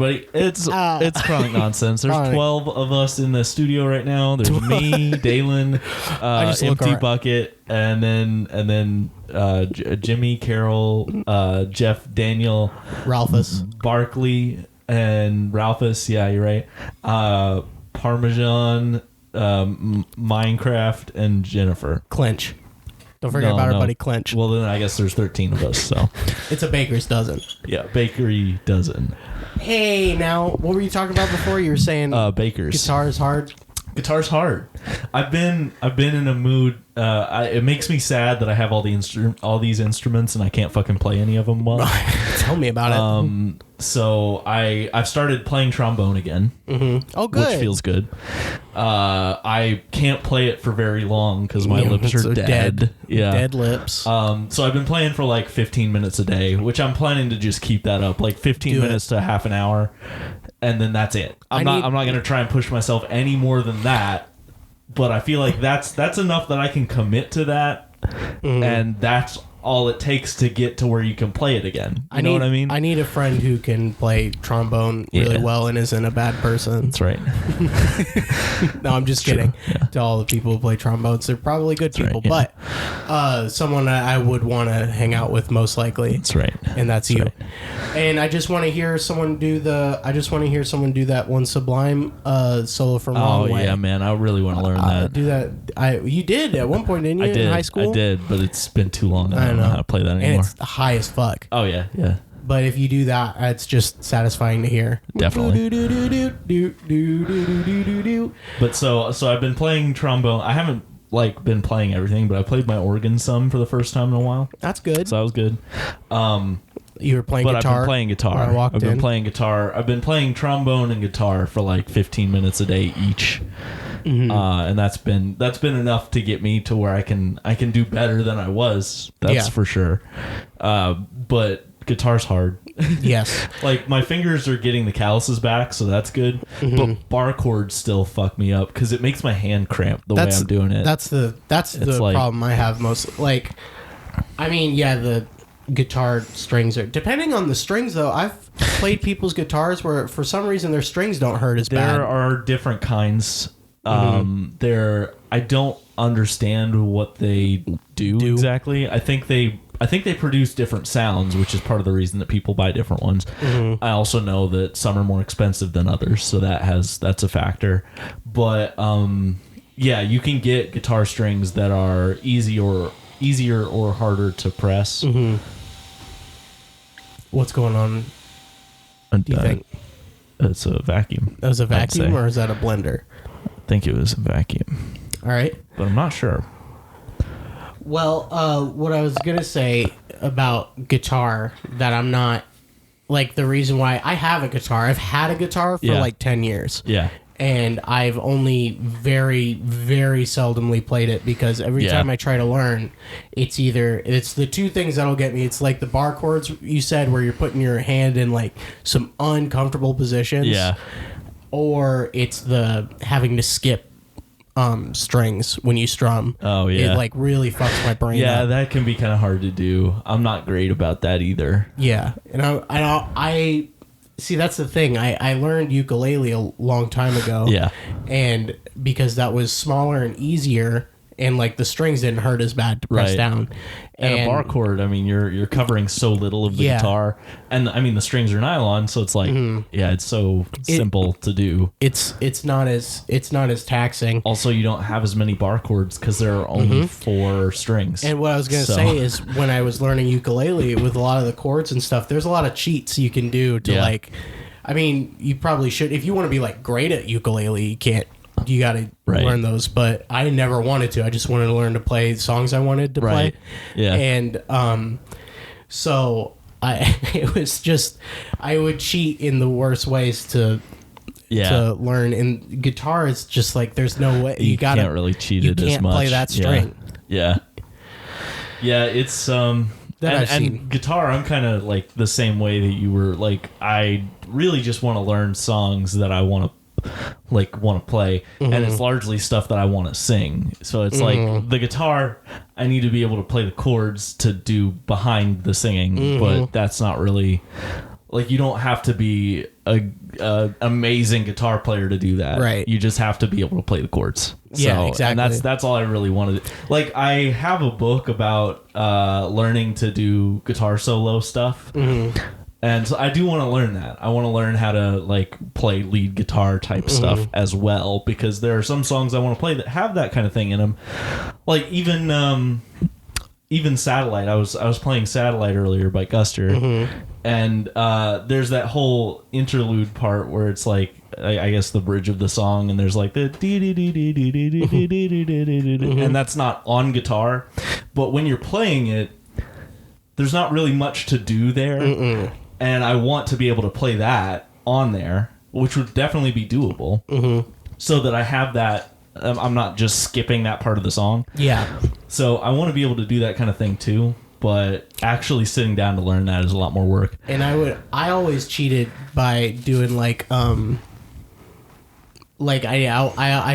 everybody. It's Chronic Nonsense. There's 12 of us in the studio right now. There's me, Dalen, Empty Bucket, and then Jimmy, Carol, Jeff, Daniel, Ralphus, Barkley, and Ralphus. Yeah, you're right. Parmesan, Minecraft, and Jennifer. Clinch. Don't forget about our buddy Clinch. Well, then I guess there's 13 of us, so. It's a baker's dozen. Yeah, bakery dozen. Hey, now, what were you talking about before? You were saying bakers. Guitar is hard. Guitar's hard. I've been in a mood. It makes me sad that I have all these instruments and I can't fucking play any of them well. Tell me about it. So I've started playing trombone again. Mm-hmm. Oh, good. Which feels good. I can't play it for very long because my lips are dead. Yeah, dead lips. So I've been playing for like 15 minutes a day, which I'm planning to just keep that up, like 15 minutes to half an hour, and then that's it. I'm not going to try and push myself any more than that. But I feel like that's enough that I can commit to that, and that's all it takes to get to where you can play it again. You know what I mean? I need a friend who can play trombone really well and isn't a bad person. That's right. No, I'm just kidding. Yeah. To all the people who play trombones, they're probably good people, but someone I would want to hang out with most likely. That's right. And that's you. Right. And I just want to hear someone do that one Sublime solo from Long Way. Oh yeah, man, I really want to learn that. Do that. You did at one point, didn't you? I did. In high school? I did, but it's been too long. I don't know how to play that anymore. And it's high as fuck. Oh yeah, yeah. But if you do that, it's just satisfying to hear. Definitely. But so I've been playing trombone. I haven't been playing everything, but I played my organ some for the first time in a while. That's good. So that was good. You were playing guitar? I've been playing guitar. I've been playing trombone and guitar for like 15 minutes a day each. Mm-hmm. And that's been enough to get me to where I can do better than I was. That's for sure. But guitar's hard. Yes. Like my fingers are getting the calluses back, so that's good. Mm-hmm. But bar chords still fuck me up because it makes my hand cramp the way I'm doing it. That's the problem I have most. Like, I mean, yeah, the guitar strings are depending on the strings though. I've played people's guitars where for some reason their strings don't hurt as bad. There are different kinds. I don't understand what they do exactly. I think they produce different sounds, which is part of the reason that people buy different ones. Mm-hmm. I also know that some are more expensive than others, so that's a factor. But yeah, you can get guitar strings that are easier or harder to press. Mm-hmm. What's going on? Do you think it's a vacuum? That was a vacuum, or is that a blender? I think it was a vacuum. All right, but I'm not sure. Well, what I was gonna say about guitar that I'm not like the reason why I have a guitar. I've had a guitar for like 10 years. Yeah. And I've only very, very seldomly played it because every time I try to learn, it's the two things that'll get me. It's like the bar chords you said where you're putting your hand in like some uncomfortable positions. Yeah. Or it's the having to skip strings when you strum. Oh yeah. It like really fucks my brain up. Yeah, that can be kind of hard to do. I'm not great about that either. Yeah. And I see, that's the thing. I learned ukulele a long time ago. Yeah. And because that was smaller and easier, and like the strings didn't hurt as bad to press down. And a bar chord, I mean, you're covering so little of the guitar, and I mean the strings are nylon, so it's like it's so simple to do. It's not as taxing. Also, you don't have as many bar chords because there are only 4 strings. And what I was gonna say is when I was learning ukulele with a lot of the chords and stuff, there's a lot of cheats you can do to like. I mean, you probably should if you want to be like great at ukulele. You can't. You got to learn those, but I never wanted to. I just wanted to learn to play songs I wanted to play. Yeah. And so it was just I would cheat in the worst ways to learn. And guitar is just like there's no way you can't really cheat it as much. You can't play that string. Yeah. it's and guitar, I'm kind of like the same way that you were. Like I really just want to learn songs that I want to play, and it's largely stuff that I want to sing. So it's like the guitar, I need to be able to play the chords to do behind the singing, but that's not really Like, you don't have to be a amazing guitar player to do that. Right. You just have to be able to play the chords. Yeah, exactly. And that's all I really wanted. Like, I have a book about learning to do guitar solo stuff. Mm-hmm. And so I do want to learn that. I want to learn how to, like, play lead guitar type stuff as well, because there are some songs I want to play that have that kind of thing in them. Like, even Satellite. I was playing Satellite earlier by Guster, and there's that whole interlude part where it's like, I guess the bridge of the song, and there's like the and that's not on guitar, but when you're playing it, there's not really much to do there, and I want to be able to play that on there, which would definitely be doable, so that I have that. I'm not just skipping that part of the song. Yeah. So I want to be able to do that kind of thing too, but actually sitting down to learn that is a lot more work. And I always cheated by doing like I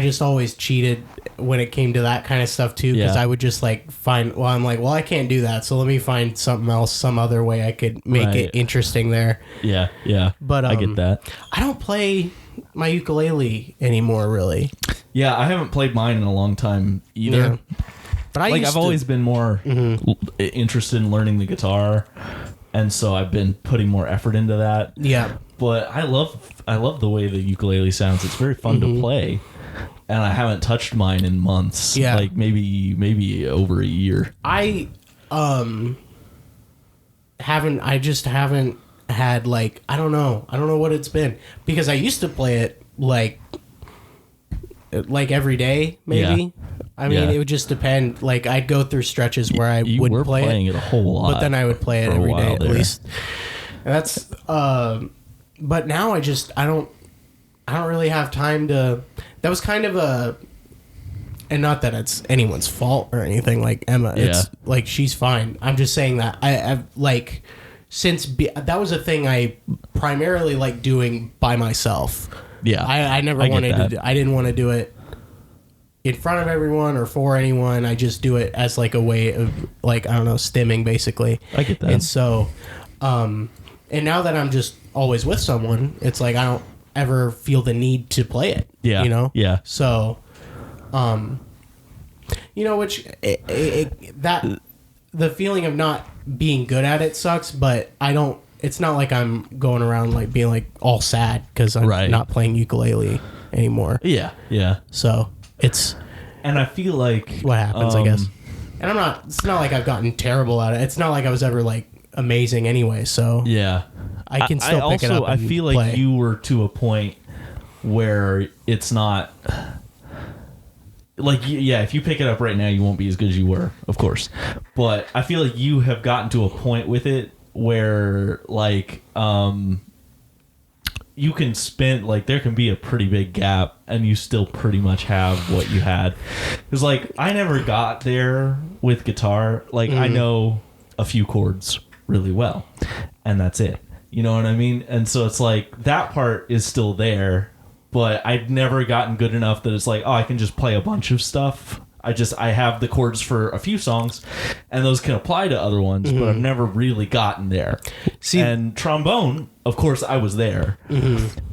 just always cheated when it came to that kind of stuff too, because I would just like I'm like, well, I can't do that, so let me find something else, some other way I could make it interesting there. Yeah, yeah. But I get that. I don't play my ukulele anymore, really. Yeah, I haven't played mine in a long time either. Yeah. But I've always been more interested in learning the guitar, and so I've been putting more effort into that. Yeah. But I love the way the ukulele sounds. It's very fun to play, and I haven't touched mine in months. Yeah. Like maybe over a year. I just haven't had, like, I don't know what it's been, because I used to play it like every day, maybe. Yeah. I mean, it would just depend. Like, I'd go through stretches where I wouldn't play it. You were playing it a whole lot. But then I would play it every day at least. And that's, but now I don't really have time to, that was kind of and not that it's anyone's fault or anything, like Emma, it's like, she's fine. I'm just saying that I've like, that was a thing I primarily like doing by myself. Yeah, I never wanted to. I didn't want to do it in front of everyone or for anyone. I just do it as like a way of, like, I don't know, stimming basically. I get that. And so, and now that I'm just always with someone, it's like I don't ever feel the need to play it. Yeah, you know. Yeah. So, you know, which that the feeling of not being good at it sucks, but I don't. It's not like I'm going around like being like all sad because I'm not playing ukulele anymore. Yeah, yeah. So it's, and I feel like what happens, I guess. And I'm not. It's not like I've gotten terrible at it. It's not like I was ever like amazing anyway. So yeah, I can still pick it up. I feel like you were to a point where it's not. Like, yeah, if you pick it up right now, you won't be as good as you were, of course. But I feel like you have gotten to a point with it where, like, you can spend, like, there can be a pretty big gap and you still pretty much have what you had. Because, like, I never got there with guitar. Like, I know a few chords really well, and that's it. You know what I mean? And so it's like, that part is still there, but I've never gotten good enough that it's like, oh, I can just play a bunch of stuff. I have the chords for a few songs, and those can apply to other ones, but I've never really gotten there. See, and trombone, of course, I was there,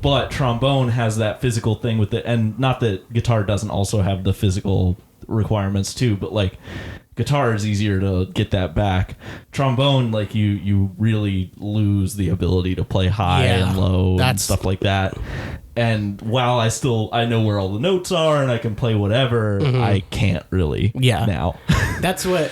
but trombone has that physical thing with it, and not that guitar doesn't also have the physical requirements too, but like guitar is easier to get that back. Trombone, like you really lose the ability to play high and low and stuff like that. And while I know where all the notes are and I can play whatever, I can't really now. That's what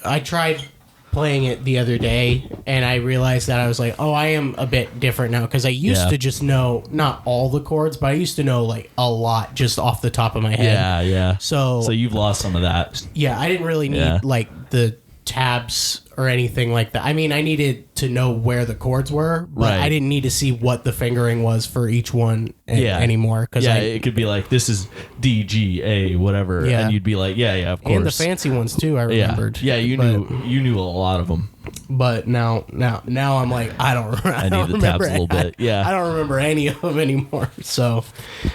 I tried playing it the other day, and I realized that I was like, oh, I am a bit different now, because I used to just know not all the chords, but I used to know like a lot just off the top of my head. Yeah. So you've lost some of that. Yeah, I didn't really need like the tabs or anything like that. I mean, I needed to know where the chords were, but I didn't need to see what the fingering was for each one anymore. Cause it could be like, this is D, G, A, whatever, and you'd be like, yeah, of course. And the fancy ones too, I remembered. Yeah, you knew a lot of them. But now I'm like, I need the tabs a little bit. Yeah, I don't remember any of them anymore. So,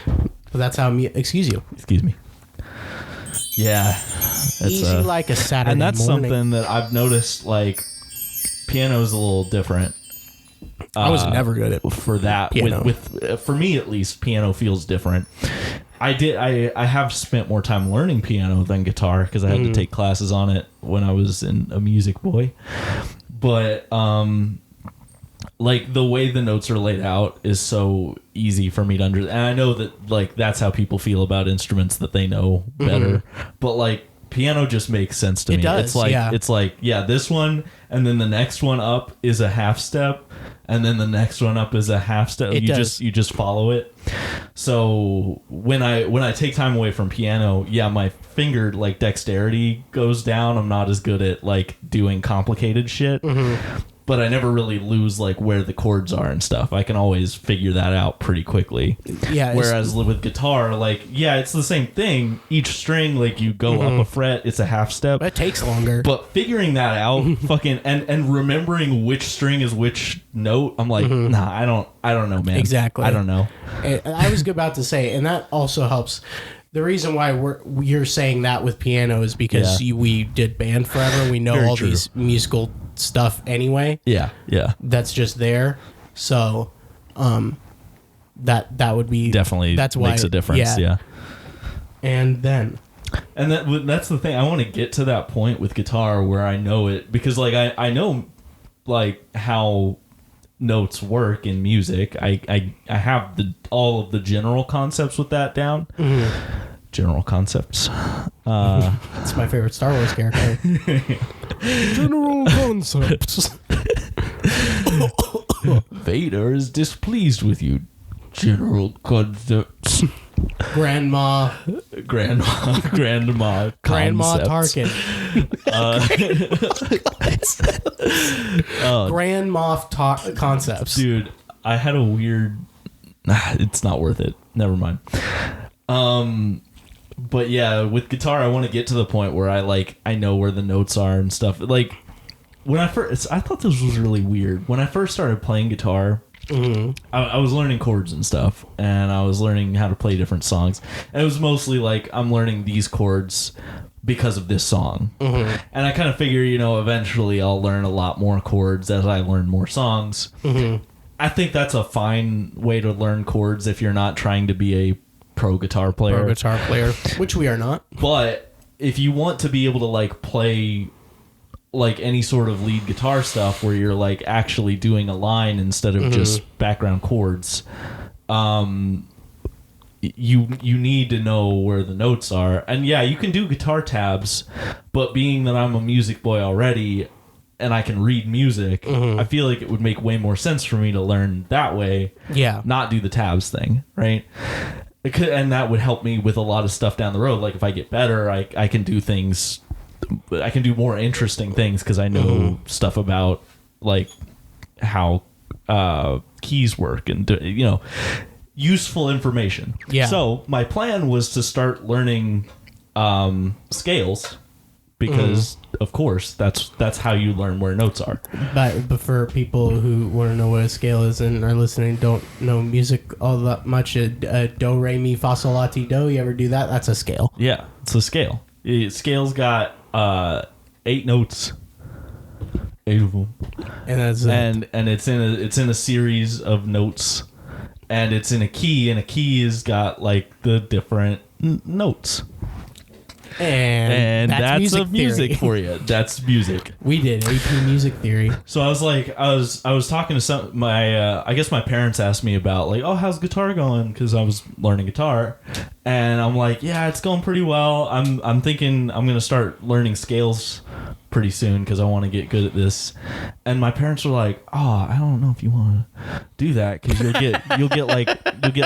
but that's how excuse me. Yeah, that's easy like a Saturday and that's morning. something that I've noticed. Like, piano is a little different. I was never good at for that. Piano. With for me at least, piano feels different. I have spent more time learning piano than guitar because I had to take classes on it when I was a music boy. But like the way the notes are laid out is so easy for me to understand. And I know that like that's how people feel about instruments that they know better. But like piano just makes sense to me. Does, it's like this one and then the next one up is a half step and then the next one up is a half step. You just follow it. So when I take time away from piano, my finger like dexterity goes down. I'm not as good at like doing complicated shit. But I never really lose like where the chords are and stuff. I can always figure that out pretty quickly. Yeah. Whereas with guitar, like, it's the same thing. Each string, like you go up a fret, it's a half step. But it takes longer. But figuring that out, and remembering which string is which note, I'm like, nah, I don't know, man. Exactly. I don't know. And I was about to say, and that also helps. The reason why you're saying that with piano is because we did band forever. We know Very all true. These musical stuff anyway. Yeah. That's just there. So, that would be definitely that's why makes a difference. Yeah. And that's the thing. I want to get to that point with guitar where I know it because like I know like how notes work in music. I have all of the general concepts with that down. General concepts. It's my favorite Star Wars character. General concepts. Vader is displeased with you. General concepts. Grandma Tarkin. Grand Moff concepts. Dude, I had a weird... It's not worth it. Never mind. But yeah, with guitar, I want to get to the point where I know where the notes are and stuff. Like, when I thought this was really weird. When I first started playing guitar... I was learning chords and stuff, and I was learning how to play different songs. And it was mostly like I'm learning these chords because of this song. And I kind of figure, eventually I'll learn a lot more chords as I learn more songs. I think that's a fine way to learn chords if you're not trying to be a pro guitar player, which we are not. But if you want to be able to like play like any sort of lead guitar stuff where you're like actually doing a line instead of just background chords, you need to know where the notes are. And you can do guitar tabs, but being that I'm a music boy already and I can read music, I feel like it would make way more sense for me to learn that way. Not do the tabs thing, right? And that would help me with a lot of stuff down the road. Like if I get better, I can do things. I can do more interesting things because I know stuff about like how keys work and useful information. So my plan was to start learning scales because of course that's how you learn where notes are. But for people who want to know what a scale is and are listening, don't know music all that much, do re mi fa sol la ti do. You ever do that? That's a scale. Yeah, it's a scale. Scale's got 8 notes, 8 of them, and that's and it's in a series of notes, and it's in a key, and a key has got like the different notes. And that's music for you. That's music. We did AP music theory. So I was talking to my I guess my parents asked me about like, oh, how's guitar going? Because I was learning guitar, and I'm like, yeah, it's going pretty well. I'm thinking I'm gonna start learning scales pretty soon because I want to get good at this. And my parents were like, oh, I don't know if you want to do that because you'll get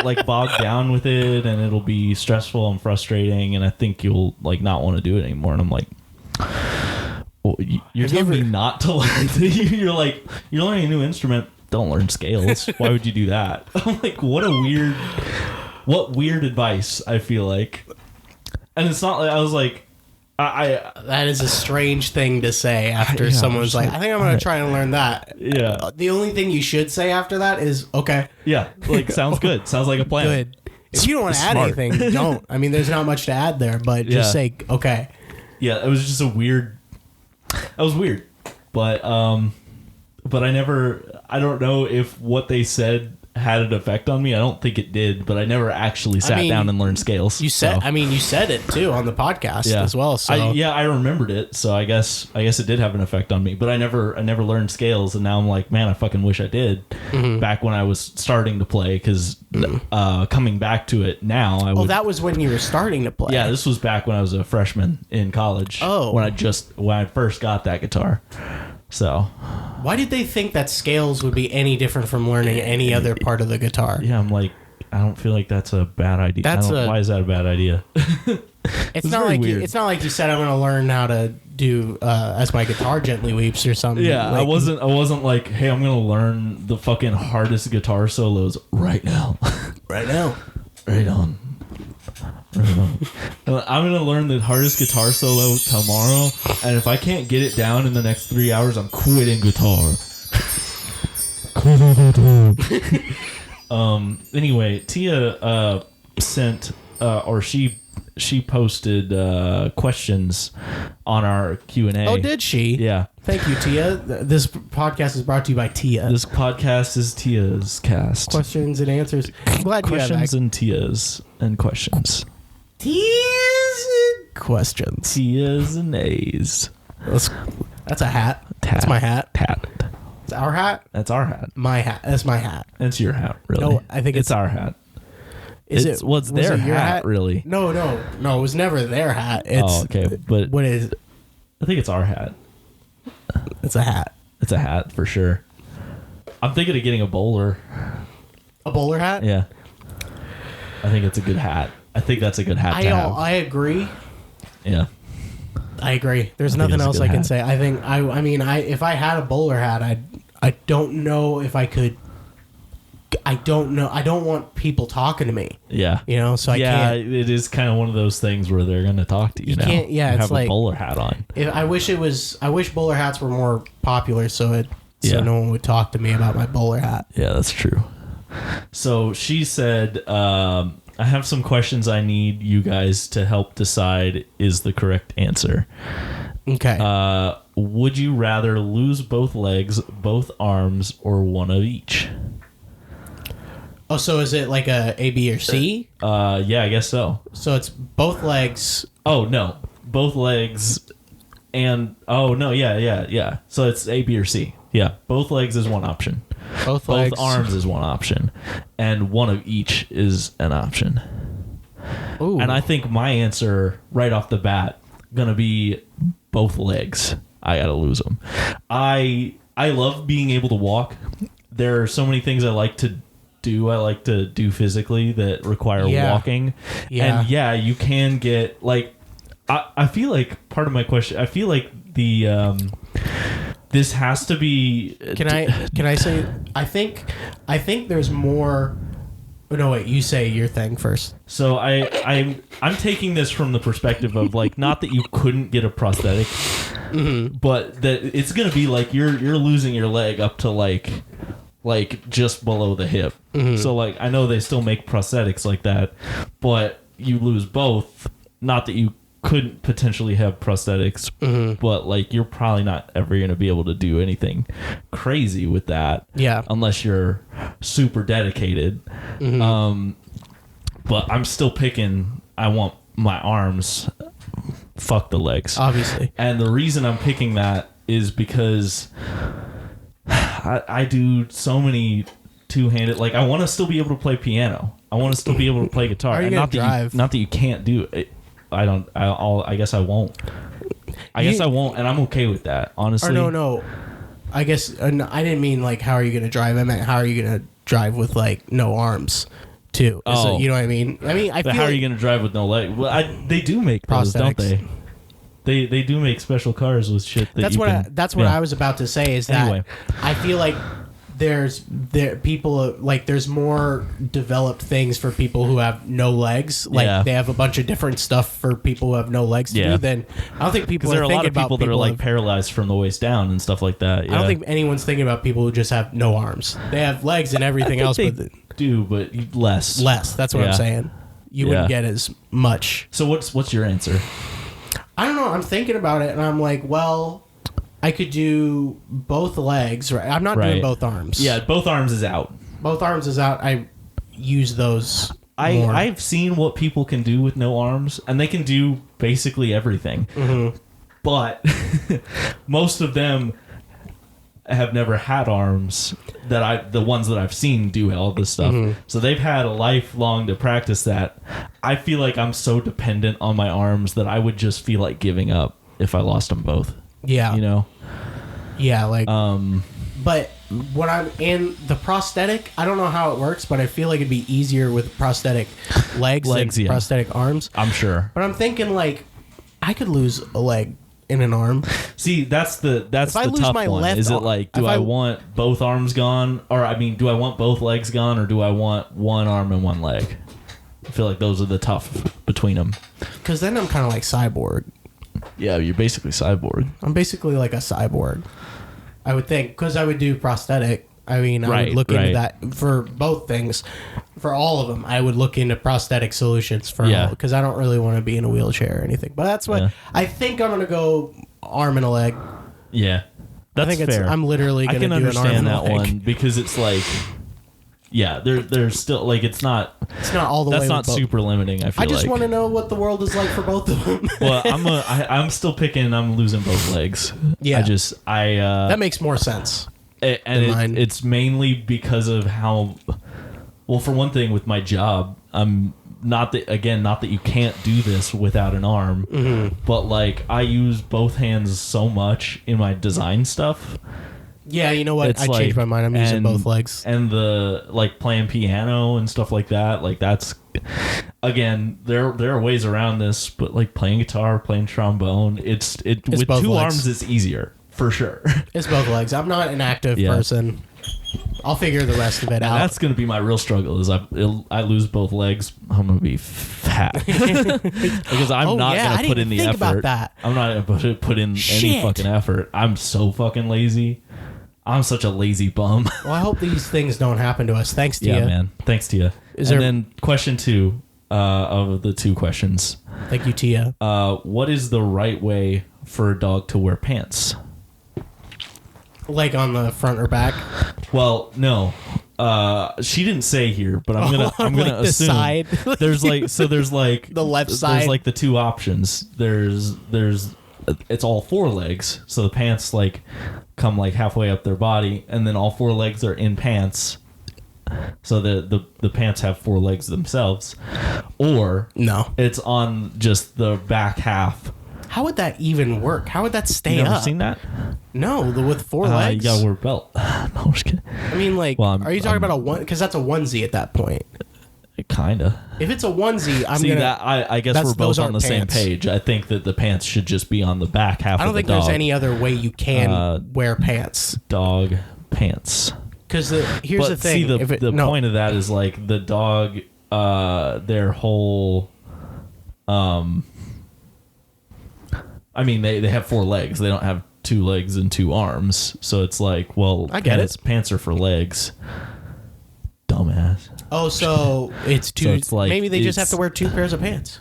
like bogged down with it and it'll be stressful and frustrating, and I think you'll like not want to do it anymore. And I'm like, well, you're telling me not to learn. You're learning a new instrument, don't learn scales. Why would you do that? I'm like, what weird advice. I feel like. And it's not like I was like, that is a strange thing to say after someone's like, I think I'm going to try and learn that. Yeah. The only thing you should say after that is, okay. Yeah. Like, sounds good. Sounds like a plan. Good. If you don't want to add anything, don't. I mean, there's not much to add there, but just say, okay. Yeah. It was just that was weird. But, but I don't know if what they said had an effect on me. I don't think it did, but I never actually sat down and learned scales. You said, you said it too on the podcast as well. So I remembered it. So I guess it did have an effect on me, but I never learned scales. And now I'm like, man, I fucking wish I did back when I was starting to play. Cause, coming back to it now, that was when you were starting to play. Yeah. This was back when I was a freshman in college. Oh, when I first got that guitar. So, why did they think that scales would be any different from learning any other part of the guitar? Yeah, I'm like, I don't feel like that's a bad idea. Why is that a bad idea? It's not like you said I'm going to learn how to do As My Guitar Gently Weeps or something. Yeah, I wasn't like, hey, I'm going to learn the fucking hardest guitar solos right now. Right now. Right on. I'm gonna learn the hardest guitar solo tomorrow, and if I can't get it down in the next 3 hours, I'm quitting guitar. Anyway, Tia sent or she posted questions on our Q&A. Oh, did she? Yeah. Thank you, Tia. This podcast is brought to you by Tia. This podcast is Tia's cast. Questions and answers. I'm glad questions you have that. and Tia's and questions. Tia's and questions. Tia's and A's. That's a hat. That's my hat. It's our hat? That's our hat. My hat. That's my hat. That's your hat, really. No, I think it's our hat. Was their it your hat, really? No, it was never their hat. Okay. But what is it? I think it's our hat. It's a hat. It's a hat for sure. I'm thinking of getting a bowler. A bowler hat? Yeah. I think it's a good hat. I think that's a good hat to have. I agree. Yeah. I agree. There's nothing else I can say. I think if I had a bowler hat, I don't know if I could. I don't know. I don't want people talking to me. Yeah. So I can't. Yeah, it is kind of one of those things where they're going to talk to you now. Can't, yeah, you it's have like a bowler hat on. I wish bowler hats were more popular so no one would talk to me about my bowler hat. Yeah, that's true. So she said, I have some questions I need you guys to help decide is the correct answer. Okay. Would you rather lose both legs, both arms, or one of each? Oh, so is it like a B or C? Yeah, I guess so. So it's both legs. Oh, no. Both legs and... Oh, no, yeah. So it's A, B, or C. Yeah, both legs is one option. Both legs. Arms is one option. And one of each is an option. Ooh. And I think my answer right off the bat gonna be both legs. I gotta lose them. I love being able to walk. There are so many things I like to do physically that require walking. Yeah. And you can get like I feel like part of my question, I feel like the this has to be Can I say I think there's more. Oh, no, wait, you say your thing first. So I'm taking this from the perspective of like not that you couldn't get a prosthetic, but that it's gonna be like you're losing your leg up to like just below the hip. So like I know they still make prosthetics like that, but you lose both. Not that you couldn't potentially have prosthetics, but like you're probably not ever going to be able to do anything crazy with that. Yeah. Unless you're super dedicated. But I'm still picking, I want my arms, fuck the legs. Obviously. And the reason I'm picking that is because I do so many two-handed, like I want to still be able to play piano. I want to still be able to play guitar. Are you gonna drive? Not that you can't do it. I guess I won't. I guess I won't, and I'm okay with that, honestly. Or no. I guess I didn't mean like how are you going to drive? I meant how are you going to drive with like no arms, too? Oh, you know what I mean? I feel how are you going to drive with no leg? Well, they do make those, don't they? They do make special cars with shit. That's what I was about to say. Is that I feel like there's more developed things for people who have no legs. Like they have a bunch of different stuff for people who have no legs to do. Then I don't think people are thinking about people. There are a lot of people that are like paralyzed from the waist down and stuff like that. Yeah. I don't think anyone's thinking about people who just have no arms. They have legs and everything else. But less. Less. That's what I'm saying. You wouldn't get as much. So what's your answer? I don't know. I'm thinking about it, and I'm like, well, I could do both legs. Right, I'm not doing both arms. Yeah, both arms is out. Both arms is out. I use those. I've seen what people can do with no arms, and they can do basically everything. Mm-hmm. But most of them have never had arms. The ones that I've seen do all this stuff. Mm-hmm. So they've had a lifelong to practice that. I feel like I'm so dependent on my arms that I would just feel like giving up if I lost them both. Yeah, you know. Yeah, like. But when I'm in the prosthetic, I don't know how it works, but I feel like it'd be easier with prosthetic legs than prosthetic arms. I'm sure. But I'm thinking like I could lose a leg in an arm. See, that's the tough one. Is it like, do I want both arms gone, or I mean, do I want both legs gone, or do I want one arm and one leg? I feel like those are the tough between them. Because then I'm kind of like Cyborg. Yeah, you're basically Cyborg. I'm basically like a cyborg. I would think, because I would do prosthetic. I mean, I would look into that for both things. For all of them, I would look into prosthetic solutions for all, because I don't really want to be in a wheelchair or anything. But that's what I think I'm going to go arm and a leg. Yeah, that's fair. I'm literally going to do an arm and a leg. I can understand that one because it's like, yeah, there's still like it's not all the way. That's not super limiting. I feel I just want to know what the world is like for both of them. Well, I'm still picking. I'm losing both legs. Yeah, that makes more sense. It's mainly because of how. Well, for one thing, with my job, I'm not that you can't do this without an arm, but like I use both hands so much in my design stuff. Yeah, you know what? I changed my mind. I'm using both legs. And the like playing piano and stuff like that. Like that's again, there are ways around this, but like playing guitar, playing trombone, it's with two arms it's easier for sure. It's both legs. I'm not an active person. I'll figure the rest of it out. That's going to be my real struggle. Is I lose both legs, I'm going to be fat because I'm not going to put in the effort. About that. I'm not going to put in any fucking effort. I'm so fucking lazy. I'm such a lazy bum. Well, I hope these things don't happen to us. Thanks to you. Yeah, man. Thanks to you. Then question 2 of the 2 questions. Thank you, Tia. What is the right way for a dog to wear pants? Like on the front or back? Well, no. She didn't say here, but I'm gonna like assume the side. there's like the left side. There's like the 2 options. There's it's all 4 legs, so the pants like come like halfway up their body, and then all 4 legs are in pants. So the pants have 4 legs themselves, or no, it's on just the back half. How would that even work? How would that stay up? Never seen that? No, with 4 legs. You gotta wear a belt. No, I'm just kidding. I mean, like, are you talking about a one? Because that's a onesie at that point. Kinda. If it's a onesie, I guess we're both on the same page. I think that the pants should just be on the back half. I don't think there's any other way you can wear pants. Dog pants. Because here's the thing. See, the point of that is like the dog, their whole. I mean, they have 4 legs. They don't have 2 legs and 2 arms. So it's like, well, I get it. Pants are for legs. Dumbass. Oh, so it's 2. So it's like, maybe they just have to wear 2 pairs of pants.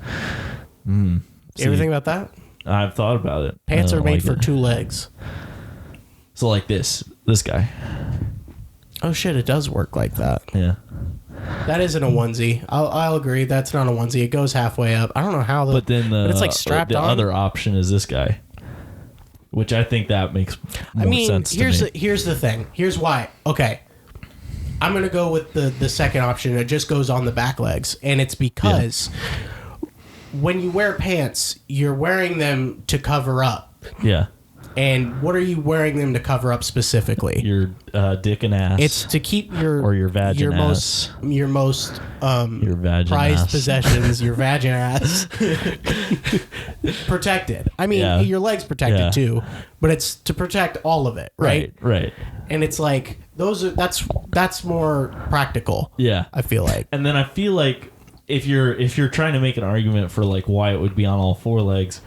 You ever think about that? I've thought about it. Pants are made for 2 legs. So like this guy. Oh shit! It does work like that. Yeah. That isn't a onesie. I'll agree. That's not a onesie. It goes halfway up. I don't know how. But it's like strapped on. The other option is this guy, which I think that makes more sense to me. Here's the thing. Here's why. Okay, I'm gonna go with the second option. It just goes on the back legs, and it's because when you wear pants, you're wearing them to cover up. Yeah. And what are you wearing them to cover up specifically? Your dick and ass. It's to keep your vagin your ass. most your vagin prized ass. possessions, your vagin ass, protected. I mean, your legs protected too, but it's to protect all of it, right? Right. And it's like that's more practical. Yeah, I feel like. And then I feel like if you're trying to make an argument for like why it would be on all 4 legs,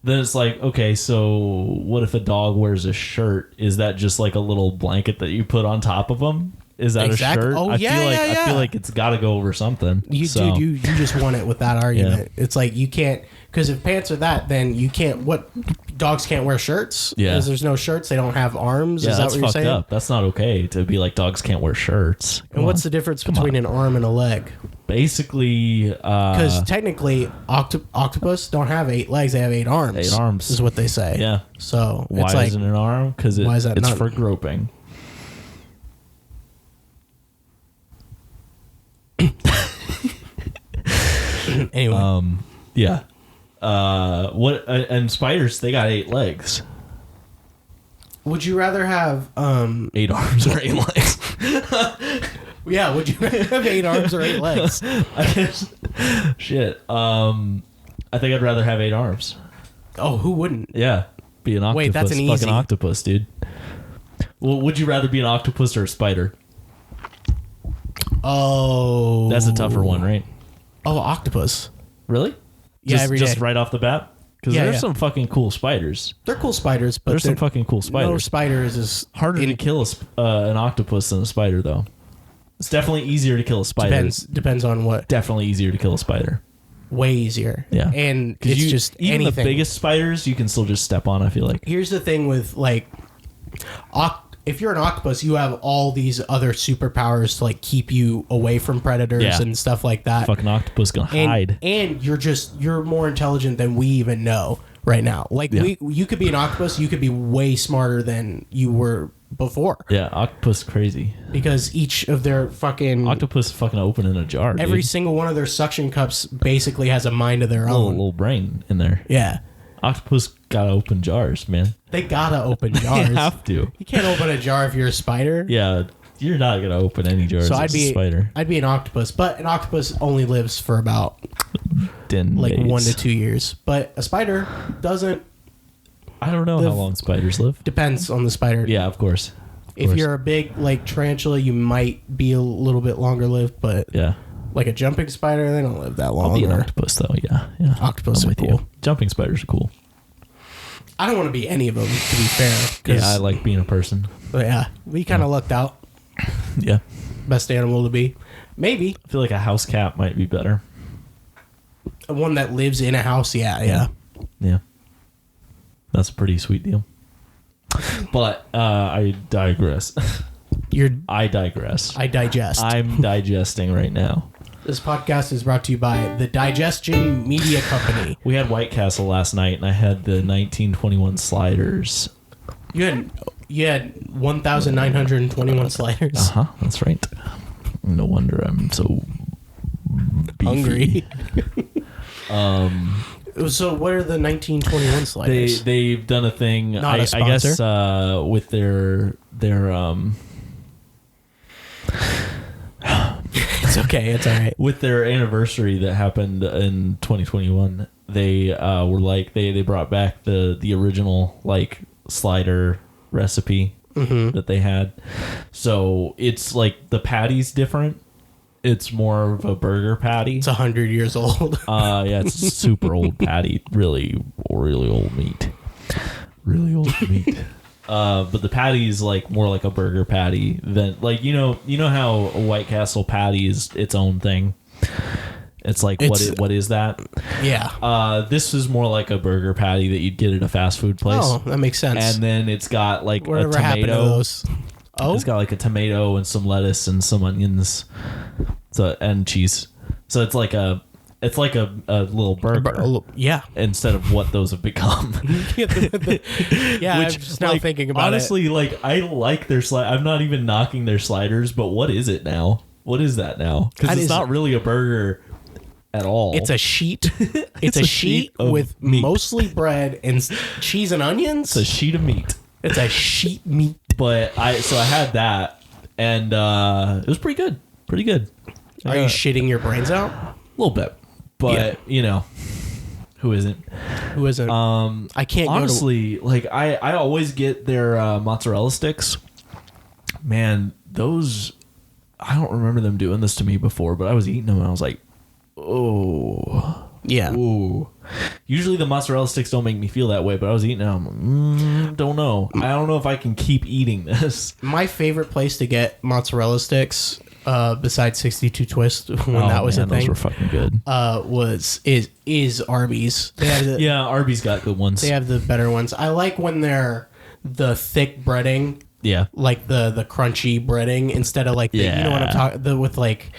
then it's like, okay, so what if a dog wears a shirt? Is that just like a little blanket that you put on top of them? Is that a shirt? Oh, I feel like it's got to go over something. Dude, you just won it with that argument. It's like you can't, because if pants are that, then you can't. What dogs can't wear shirts. Yeah, because there's no shirts. They don't have arms. Yeah, is that that's what you're fucked saying? up. That's not okay to be like dogs can't wear shirts. And what's the difference between an arm and a leg? Basically, because technically, octopus don't have 8 legs; they have 8 arms. 8 arms is what they say. Yeah. So why it's like, isn't it an arm? Because it's for groping. Anyway, yeah. What and spiders? They got 8 legs. Would you rather have 8 arms or 8 legs? Yeah, would you rather have 8 arms or 8 legs? I guess. Shit. I think I'd rather have 8 arms. Oh, who wouldn't? Yeah, be an octopus. Wait, that's an easy. Fucking octopus, dude. Well, would you rather be an octopus or a spider? Oh, that's a tougher one, right? Oh, octopus. Really? Yeah, just right off the bat. Because there's some fucking cool spiders. They're cool spiders, but there's some fucking cool spiders. No spiders is harder to kill an octopus than a spider, though. It's definitely easier to kill a spider. Depends on what. Definitely easier to kill a spider. Way easier. Yeah, and it's just even anything. the biggest spiders you can still just step on. I feel like. Here's the thing with like, if you're an octopus, you have all these other superpowers to like keep you away from predators and stuff like that. Fucking octopus gonna hide. And you're more intelligent than we even know right now. Like you could be an octopus, you could be way smarter than you were before. Yeah, octopus crazy. Because each of their fucking octopus fucking open in a jar. Every single one of their suction cups basically has a mind of their own. Little brain in there. Yeah. Octopus gotta open jars, man. They gotta open jars. You have to. You can't open a jar if you're a spider. Yeah, you're not gonna open any jars. So I'd be a spider. I'd be an octopus, but an octopus only lives for about 10 days. 1 to 2 years. But a spider doesn't. I don't know how long spiders live. Depends on the spider. Yeah, of course. If you're a big like tarantula, you might be a little bit longer lived, but yeah, like a jumping spider, they don't live that long. I'll be an octopus though. Yeah. Octopus are cool. You. Jumping spiders are cool. I don't want to be any of them, to be fair. Yeah, I like being a person. But yeah, we kind of lucked out. Yeah. Best animal to be. Maybe. I feel like a house cat might be better. One that lives in a house, yeah. That's a pretty sweet deal. But I digress. I digress. I digest. I'm digesting right now. This podcast is brought to you by the Digestion Media Company. We had White Castle last night, and I had the 1921 sliders. You had 1,921 sliders. That's right. No wonder I'm so beefy. Hungry. So what are the 1921 sliders? They've done a thing. Not a sponsor? I guess with their It's okay. It's all right. With their anniversary that happened in 2021, they were like they brought back the original like slider recipe that they had. So it's like the patty's different. It's more of a burger patty. It's 100 years old. Yeah, it's a super old patty. Really old meat. Really old meat. But the patty is like more like a burger patty than like you know how a White Castle patty is its own thing. It's like what is that? Yeah. This is more like a burger patty that you'd get at a fast food place. Oh, that makes sense. And then it's got like whatever a tomato. Happened to those? Oh, it's got like a tomato and some lettuce and some onions, and cheese. So it's like a little burger. Yeah. Instead of what those have become. Yeah, I'm just now thinking about honestly, like I like their slide. I'm not even knocking their sliders, but what is it now? What is that now? Because it's not really a burger at all. It's a sheet. It's a sheet with meat. Mostly bread and cheese and onions. It's a sheet of meat. It's a sheet meat. But I had that, and it was pretty good. Pretty good. Are you shitting your brains out? A little bit, but who isn't? Who isn't? I can't. Honestly, like I always get their mozzarella sticks. Man, those I don't remember them doing this to me before, but I was eating them and I was like, oh. Yeah. Ooh. Usually the mozzarella sticks don't make me feel that way, but I was eating it. I'm like, don't know. I don't know if I can keep eating this. My favorite place to get mozzarella sticks besides 62 Twist when that was a thing. Those were fucking good. Is Arby's. They have Arby's got good ones. They have the better ones. I like when they're the thick breading. Yeah. Like the crunchy breading instead of like the, you know what I'm talking with like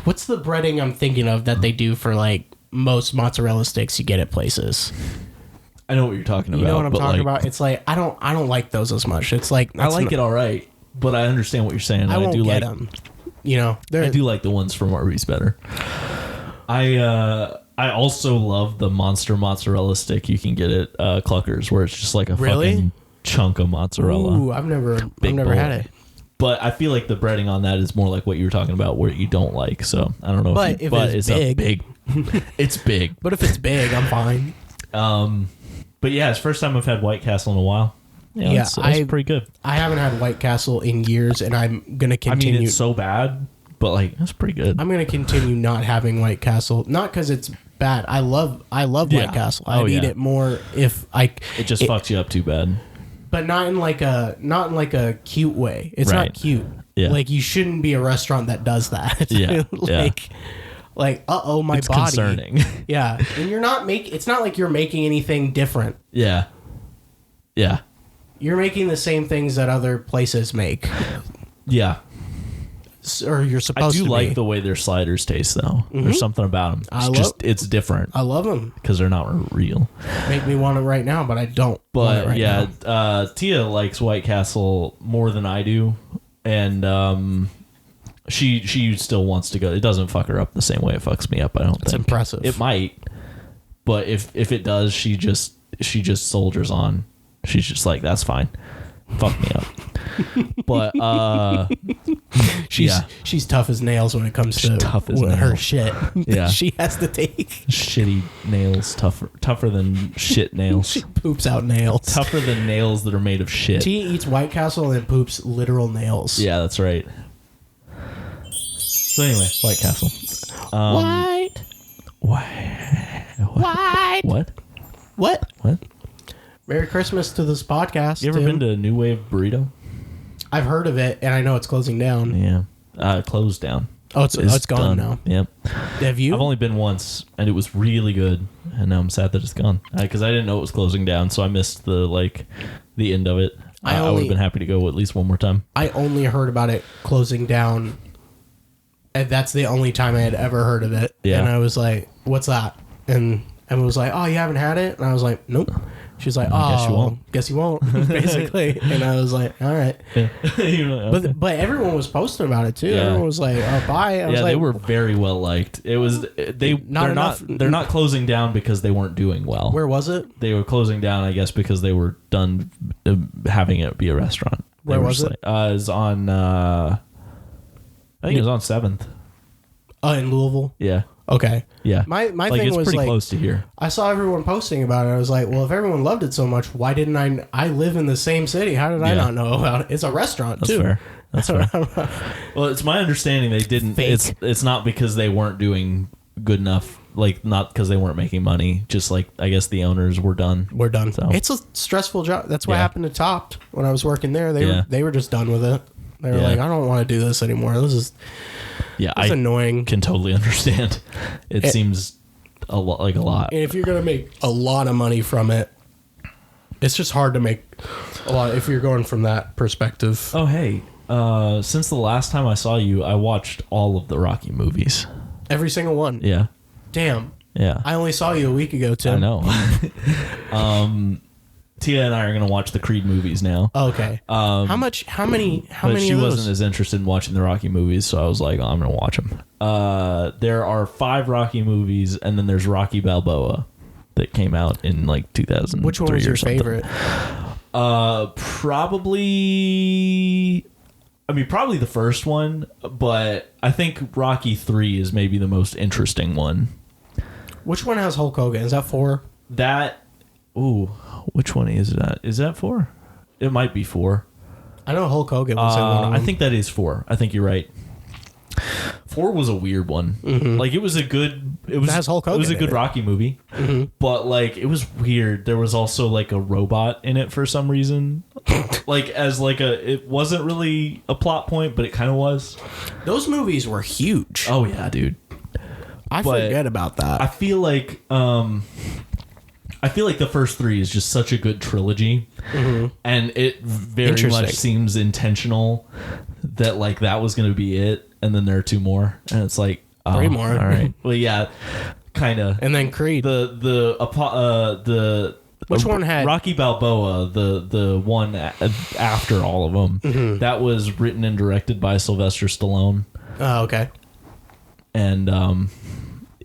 what's the breading I'm thinking of that they do for like most mozzarella sticks you get at places? I know what you're talking about. You know what I'm talking about? It's like I don't like those as much. It's like I like it all right, but I understand what you're saying. I do like them. You know, I do like the ones from Arby's better. I also love the monster mozzarella stick you can get at Cluckers, where it's just like a fucking chunk of mozzarella. Ooh, I've never had it. But I feel like the breading on that is more like what you were talking about, where you don't like. So I don't know. But if it's big, it's big. But if it's big, I'm fine. But yeah, it's the first time I've had White Castle in a while. Yeah, it's pretty good. I haven't had White Castle in years, and I'm gonna continue. I mean, it's so bad, but like it's pretty good. I'm gonna continue not having White Castle, not because it's bad. I love White Castle. I'd eat it more if I. It just fucks you up too bad. But not in like a cute way. It's not cute. Yeah. Like you shouldn't be a restaurant that does that. Yeah. Like my it's body. Concerning. Yeah. And you're not it's not like you're making anything different. Yeah. Yeah. You're making the same things that other places make. Yeah. Or you're supposed to be. I do like the way their sliders taste, though. Mm-hmm. There's something about them. It's different. I love them. Because they're not real. Make me want it right now, but I don't want it right now. Tia likes White Castle more than I do. And she still wants to go. It doesn't fuck her up the same way it fucks me up, I don't think. It's impressive. It might. But if it does, she just soldiers on. She's just like, that's fine. Fuck me up. But she's tough as nails when it comes to her shit. Yeah. She has to take shitty nails, tougher than shit nails. She poops out nails. Tougher than nails that are made of shit. Tia eats White Castle and then poops literal nails. Yeah, that's right. So anyway, White Castle. What? Merry Christmas to this podcast. You ever been to New Wave Burrito? I've heard of it, and I know it's closing down. Yeah. Closed down. Oh, it's gone now. Yep. Have you? I've only been once, and it was really good, and now I'm sad that it's gone. Because I didn't know it was closing down, so I missed the end of it. I would have been happy to go at least one more time. I only heard about it closing down, and that's the only time I had ever heard of it. Yeah. And I was like, what's that? And Emma was like, oh, you haven't had it? And I was like, nope. She's like, guess you won't, basically. And I was like, all right. Yeah. Okay. But everyone was posting about it too. Yeah. Everyone was like, oh, bye. I was like, they were very well liked. It was they're not closing down because they weren't doing well. Where was it? They were closing down, I guess, because they were done having it be a restaurant. Where was it? It was on I think it was on 7th. In Louisville? Yeah. Okay. Yeah. My thing was pretty close to here. I saw everyone posting about it. I was like, well, if everyone loved it so much, why didn't I live in the same city? How did I not know about it? It's a restaurant too. That's fair. Well, it's my understanding they didn't. Fake. It's not because they weren't doing good enough. Like, not because they weren't making money. Just like, I guess the owners were done. We're done. So. It's a stressful job. That's what happened to Topped when I was working there. They were just done with it. They were like, I don't want to do this anymore. This is annoying. Can totally understand. It seems a lot. And if you're gonna make a lot of money from it, it's just hard to make a lot if you're going from that perspective. Oh, hey. Since the last time I saw you, I watched all of the Rocky movies. Every single one. Yeah. Damn. Yeah. I only saw you a week ago, Tim. I know. Tia and I are going to watch the Creed movies now. Okay. How many she of those? wasn't as interested in watching the Rocky movies, so I was like, I'm going to watch them. There are 5 Rocky movies, and then there's Rocky Balboa that came out in like 2003. Which one was your favorite? Probably the first one, but I think Rocky 3 is maybe the most interesting one. Which one has Hulk Hogan? Is that 4? Which one is that? Is that 4? It might be 4. I know Hulk Hogan was in one of them. I think that is 4. I think you're right. 4 was a weird one. Mm-hmm. Like, it was a good... It has Hulk Hogan. It was a good Rocky movie. Mm-hmm. But, like, it was weird. There was also, like, a robot in it for some reason. Like as like it wasn't really a plot point, but it kind of was. Those movies were huge. Oh yeah, dude. I forget about that. I feel like the first three is just such a good trilogy, and it very much seems intentional that like that was going to be it, and then there are two more, and it's like three more. All right, well, yeah, kind of. And then Creed. The which one had Rocky Balboa, the one after all of them, that was written and directed by Sylvester Stallone. Oh, okay. And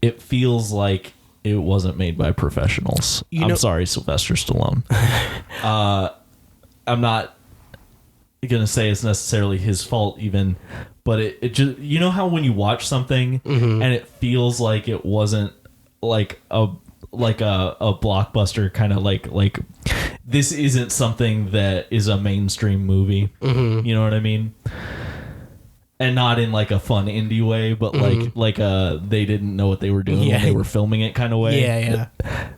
it feels like it wasn't made by professionals. I'm sorry, Sylvester Stallone. I'm not gonna say it's necessarily his fault even, but it just, you know how when you watch something and it feels like it wasn't like a blockbuster kind of like this isn't something that is a mainstream movie. You know what I mean? And not in like a fun indie way, but like they didn't know what they were doing when they were filming it kind of way. Yeah.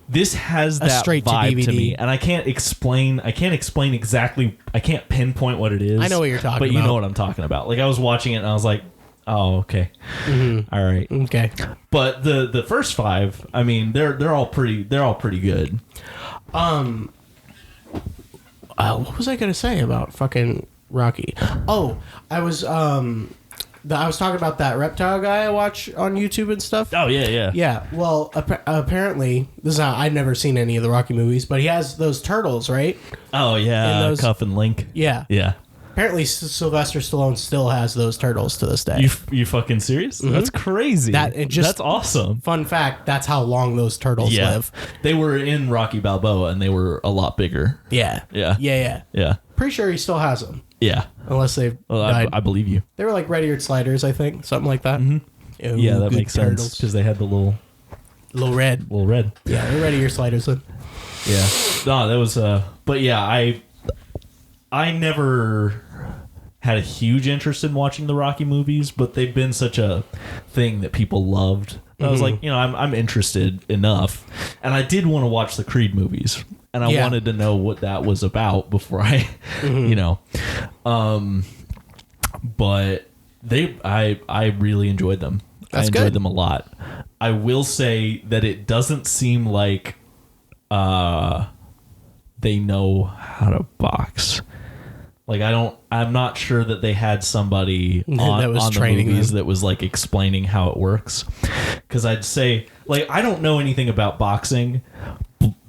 This has that straight vibe to me, and I can't explain exactly. I can't pinpoint what it is. I know what you're talking about, but you know what I'm talking about. Like I was watching it and I was like, oh, okay, all right, okay. But the first five, I mean, they're all pretty good. What was I gonna say about fucking Rocky? Oh, I was talking about that reptile guy I watch on YouTube and stuff. Oh yeah. Yeah. Well, apparently, I've never seen any of the Rocky movies, but he has those turtles, right? Oh yeah, Cuff and Link. Yeah. Yeah. Apparently, Sylvester Stallone still has those turtles to this day. You fucking serious? That's crazy. That's awesome. Fun fact: that's how long those turtles live. They were in Rocky Balboa, and they were a lot bigger. Yeah. Pretty sure he still has them. Yeah. Unless they've died. I believe you. They were like red-eared sliders, I think, something like that. Ooh, yeah, that makes sense because they had the little red. Yeah, they're red-eared sliders. Then. Yeah. No, that was. But yeah, I never had a huge interest in watching the Rocky movies, but they've been such a thing that people loved. I was like, I'm interested enough, and I did want to watch the Creed movies, and I wanted to know what that was about before I, but I really enjoyed them. That's I enjoyed good. them a lot. I will say that it doesn't seem like they know how to box. Like I'm not sure that they had somebody on the movies that was like explaining how it works. Because I'd say, like, I don't know anything about boxing.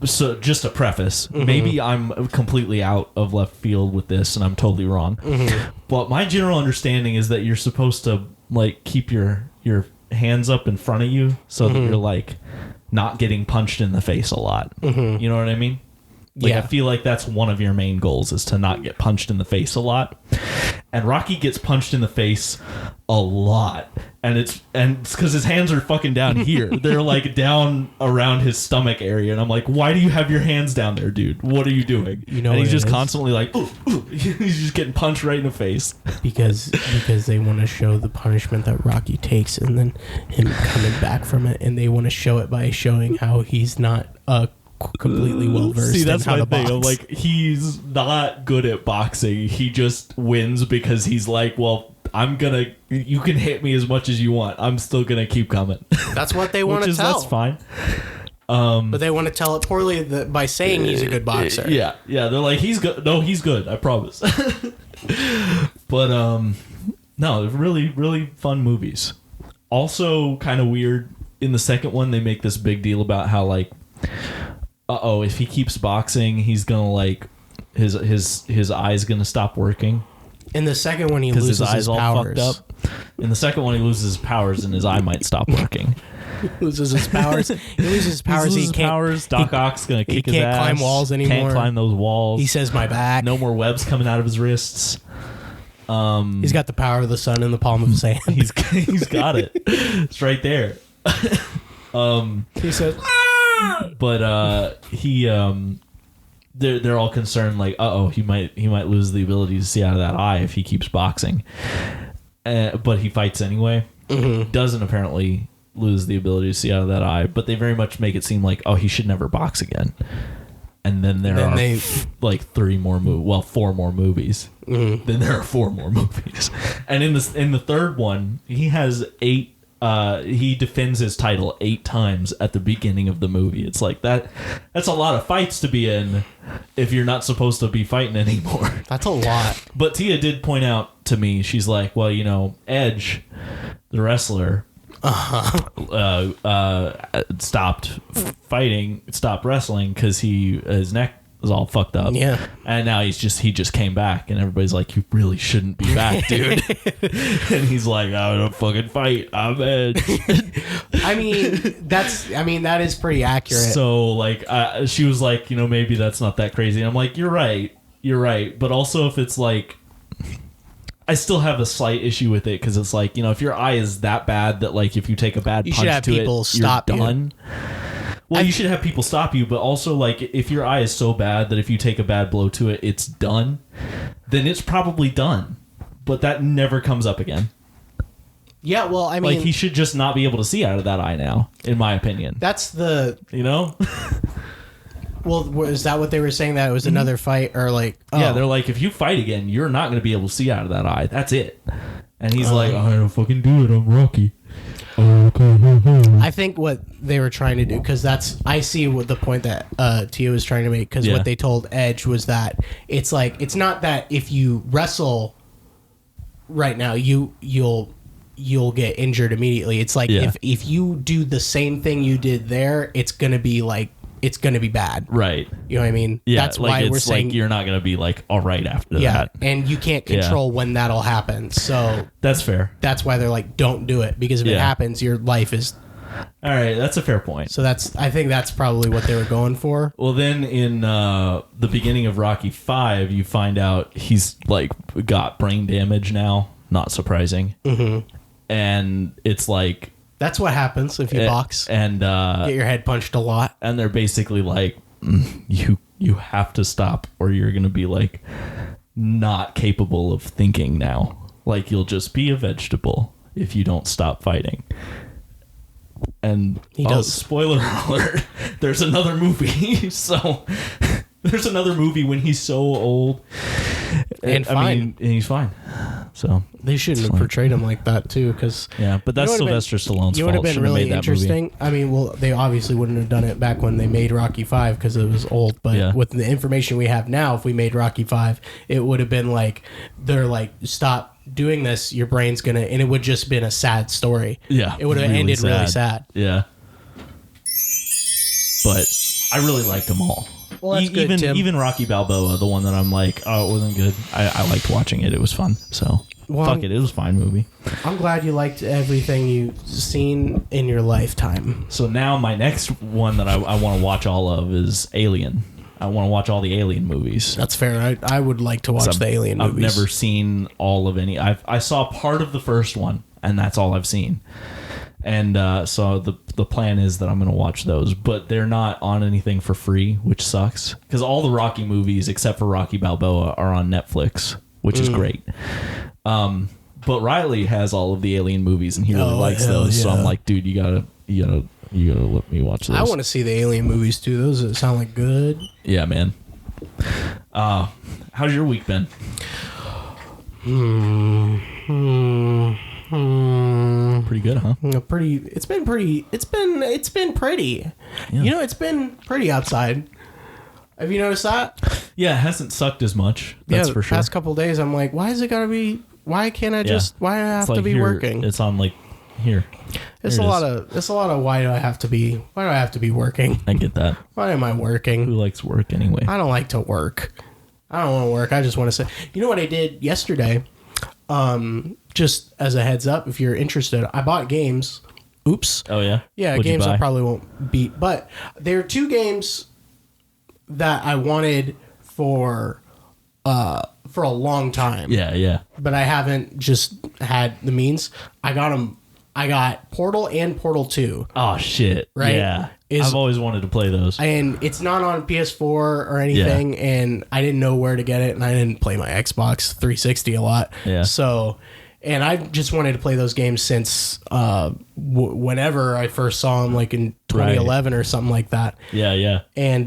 So just a preface, maybe I'm completely out of left field with this and I'm totally wrong. But my general understanding is that you're supposed to like keep your hands up in front of you so that you're like not getting punched in the face a lot. You know what I mean? Like, I feel like that's one of your main goals is to not get punched in the face a lot. And Rocky gets punched in the face a lot. And it's because his hands are fucking down here. They're like down around his stomach area. And I'm like, why do you have your hands down there, dude? What are you doing? You know, and he's just constantly like, ooh. He's just getting punched right in the face. Because they want to show the punishment that Rocky takes and then him coming back from it. And they want to show it by showing how he's not completely well versed. See, that's in how my to thing. box. I'm like, he's not good at boxing. He just wins because he's like, well, you can hit me as much as you want. I'm still gonna keep coming. That's what they want to tell. That's fine. But they want to tell it poorly by saying he's a good boxer. Yeah. They're like, he's good. No, he's good. I promise. But no, really, really fun movies. Also, kind of weird. In the second one, they make this big deal about how like, if he keeps boxing, he's gonna like his eye's gonna stop working. In the second one, he loses his eyes his all powers. fucked up. In the second one, he loses his powers and his eye might stop working. He loses his powers. He loses his powers. He can't. Doc Ock's gonna kick his ass. He can't climb walls anymore. Can't climb those walls. He says, "My back." No more webs coming out of his wrists. He's got the power of the sun in the palm of his hand. He's got it. It's right there. He says, but they're all concerned like, he might lose the ability to see out of that eye if he keeps boxing. But he fights anyway. Doesn't apparently lose the ability to see out of that eye, but they very much make it seem like, he should never box again. And then there are like 4 more movies. Mm-hmm. Then there are 4 more movies, and in the third one, he has 8. He defends his title 8 times at the beginning of the movie. It's like that's a lot of fights to be in if you're not supposed to be fighting anymore. That's a lot. But Tia did point out to me, she's like, well, Edge, the wrestler, stopped wrestling because his neck was all fucked up. Yeah. And now he just came back, and everybody's like, you really shouldn't be back, dude. And he's like, I'm gonna fucking fight. I'm Edge. that is pretty accurate. So like, she was like, maybe that's not that crazy. And I'm like, you're right. But also, if it's like, I still have a slight issue with it because it's like, if your eye is that bad that like if you take a bad punch to it, you're done. Well, you should have people stop you, but also, like, if your eye is so bad that if you take a bad blow to it, it's done, then it's probably done. But that never comes up again. Yeah, well, I mean... Like, he should just not be able to see out of that eye now, in my opinion. That's the... Well, is that what they were saying, that it was another fight, or like... Oh. Yeah, they're like, if you fight again, you're not going to be able to see out of that eye. That's it. And he's like, I don't fucking do it, I'm Rocky. I think what they were trying to do, because I see what the point that Tia was trying to make, because what they told Edge was that it's like, it's not that if you wrestle right now you'll get injured immediately. It's like if you do the same thing you did there, it's gonna be bad. Right. You know what I mean? Yeah. That's like why we're saying you're not going to be like all right after that. And you can't control when that'll happen. So that's fair. That's why they're like, don't do it, because if it happens, your life is... All right. That's a fair point. So I think that's probably what they were going for. Well, then in the beginning of Rocky 5, you find out he's like got brain damage now. Not surprising. Mm-hmm. And it's like... That's what happens if you box and get your head punched a lot. And they're basically like, you have to stop, or you're gonna be like not capable of thinking now. Like, you'll just be a vegetable if you don't stop fighting. And he does. Spoiler alert, there's another movie. So there's another movie when he's so old and fine. And he's fine. So they shouldn't have portrayed him like that too, because but that's Sylvester Stallone's fault. It would have been really interesting. I mean, well, they obviously wouldn't have done it back when they made Rocky 5 because it was old. But with the information we have now, if we made Rocky 5, it would have been like, they're like, stop doing this, your brain's gonna, and it would just been a sad story. Yeah, it would have ended really sad. Yeah, but I really liked them all. Well, that's good, Tim. Even Rocky Balboa, the one that I'm like, oh, it wasn't good. I liked watching it. It was fun. So fuck it. It was a fine movie. I'm glad you liked everything you've seen in your lifetime. So now my next one that I want to watch all of is Alien. I want to watch all the Alien movies. That's fair. I would like to watch the Alien movies. I've never seen all of any. I saw part of the first one, and that's all I've seen. And so the plan is that I'm going to watch those, but they're not on anything for free, which sucks. Because all the Rocky movies, except for Rocky Balboa, are on Netflix, which is great. But Riley has all of the Alien movies, and he really likes those. Yeah. So I'm like, dude, you gotta let me watch those. I want to see the Alien movies too. Those sound like good. Yeah, man. How's your week been? Pretty good, huh? It's been pretty. Yeah. It's been pretty outside. Have you noticed that? Yeah, it hasn't sucked as much. That's for sure. The past couple of days, I'm like, why is it gotta be? Why can't I just? Why do I have to be working? It's on like here. It's a lot of why do I have to be working? I get that. Why am I working? Who likes work anyway? I don't like to work. I don't want to work. I just want to say. You know what I did yesterday? Just as a heads up, if you're interested, I bought games. Oops. Oh yeah. Yeah, What'd games I probably won't beat, but there are 2 games that I wanted for a long time. Yeah. But I haven't just had the means. I got them. I got Portal and Portal 2. Oh shit. Right? Yeah. I've always wanted to play those. And it's not on PS4 or anything, and I didn't know where to get it, and I didn't play my Xbox 360 a lot. Yeah. So, And I just wanted to play those games since whenever I first saw them, like in 2011 or something like that. Yeah. And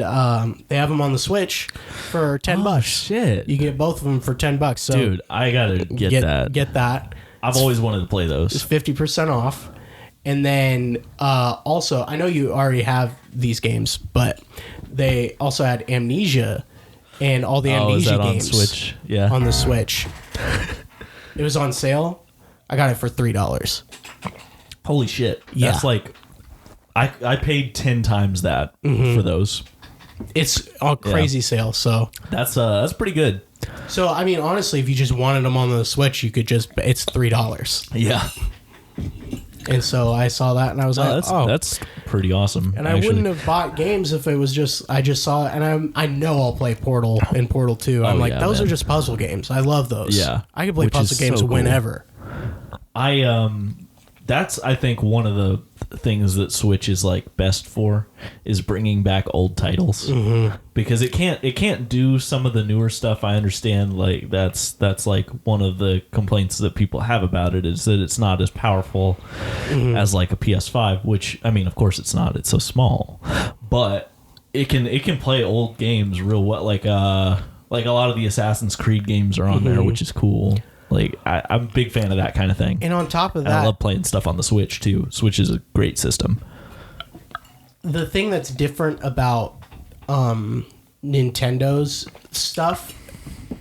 they have them on the Switch for $10. Shit. You get both of them for $10. So dude, I gotta get that. Get that. I've always wanted to play those. It's 50% off. And then also, I know you already have these games, but they also had Amnesia and all the Amnesia games on Switch. Yeah, on the Switch. It was on sale. I got it for $3. Holy shit! Yeah. That's like, I paid 10 times that for those. It's a crazy sale. So that's pretty good. So I mean, honestly, if you just wanted them on the Switch, you could just. It's $3. Yeah. And so I saw that and I was like, that's pretty awesome. And actually. I wouldn't have bought games if it was just I just saw it, and I know I'll play Portal and Portal 2. I'm like, those are just puzzle games. I love those. Yeah. I can play puzzle games whenever. That's I think one of the things that Switch is like best for is bringing back old titles, because it can't do some of the newer stuff. I understand, like that's like one of the complaints that people have about it is that it's not as powerful as like a PS5, which I mean, of course it's not. It's so small, but it can play old games real well. Like a lot of the Assassin's Creed games are on there, which is cool. Like, I'm a big fan of that kind of thing. And on top of that, I love playing stuff on the Switch, too. Switch is a great system. The thing that's different about Nintendo's stuff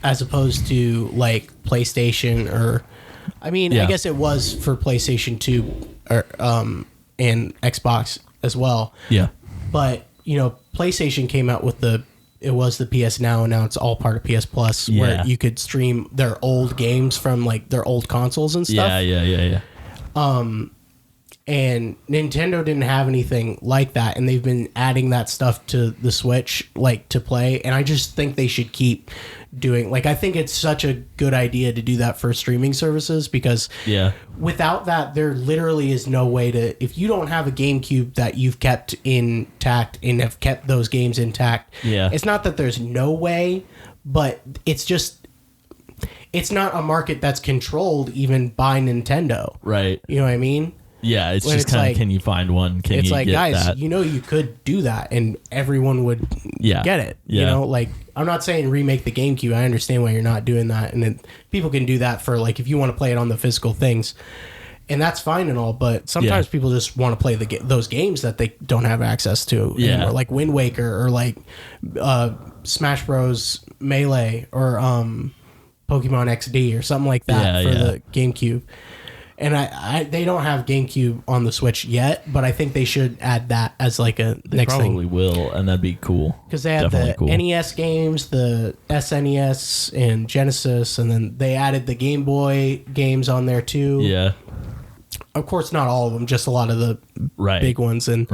as opposed to, like, PlayStation or... I mean, I guess it was for PlayStation 2 or, and Xbox as well. Yeah. But, you know, PlayStation came out with it was the PS Now, and now it's all part of PS Plus, where you could stream their old games from like their old consoles and stuff. Yeah. And Nintendo didn't have anything like that, and they've been adding that stuff to the Switch, like to play. And I just think they should keep doing. Like, I think it's such a good idea to do that for streaming services, because without that, there literally is no way to. If you don't have a GameCube that you've kept intact and have kept those games intact, it's not that there's no way, but it's just. It's not a market that's controlled even by Nintendo. Right. You know what I mean? Yeah, it's just kind of, like, can you find one? Can you like, get guys, that? You know, you could do that, and everyone would get it. Yeah. You know, like, I'm not saying remake the GameCube. I understand why you're not doing that, and people can do that for, like, if you want to play it on the physical things, and that's fine and all. But sometimes people just want to play those games that they don't have access to anymore, like Wind Waker or like Smash Bros. Melee or Pokemon XD or something like that for the GameCube. And they don't have GameCube on the Switch yet, but I think they should add that as like a next thing. They probably will, and that'd be cool. Because they have the NES games, the SNES, and Genesis, and then they added the Game Boy games on there too. Yeah. Of course, not all of them, just a lot of the big ones. And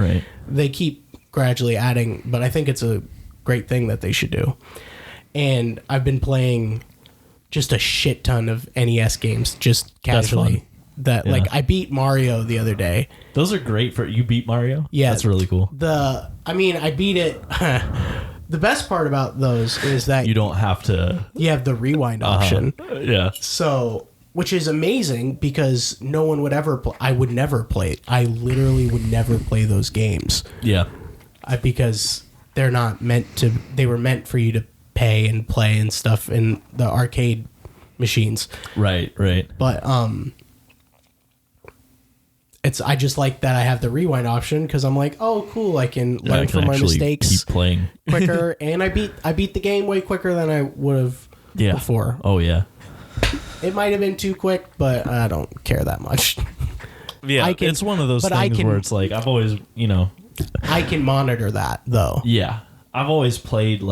they keep gradually adding, but I think it's a great thing that they should do. And I've been playing just a shit ton of NES games, just casually. Like, I beat Mario the other day. Those are great for you. Beat Mario? Yeah, that's really cool. I beat it. The best part about those is that you don't have to. You have the rewind option. Yeah. So, which is amazing, because no one would ever. I would never play it. I literally would never play those games. Yeah. Because they're not meant to. They were meant for you to pay and play and stuff in the arcade machines. Right. But I just like that I have the rewind option, because I'm like, oh cool, I can learn from my mistakes, keep playing quicker, and I beat the game way quicker than I would have before. Oh yeah. It might have been too quick, but I don't care that much. Yeah, it's one of those things where it's like, I've always, I can monitor that though. Yeah. I've always played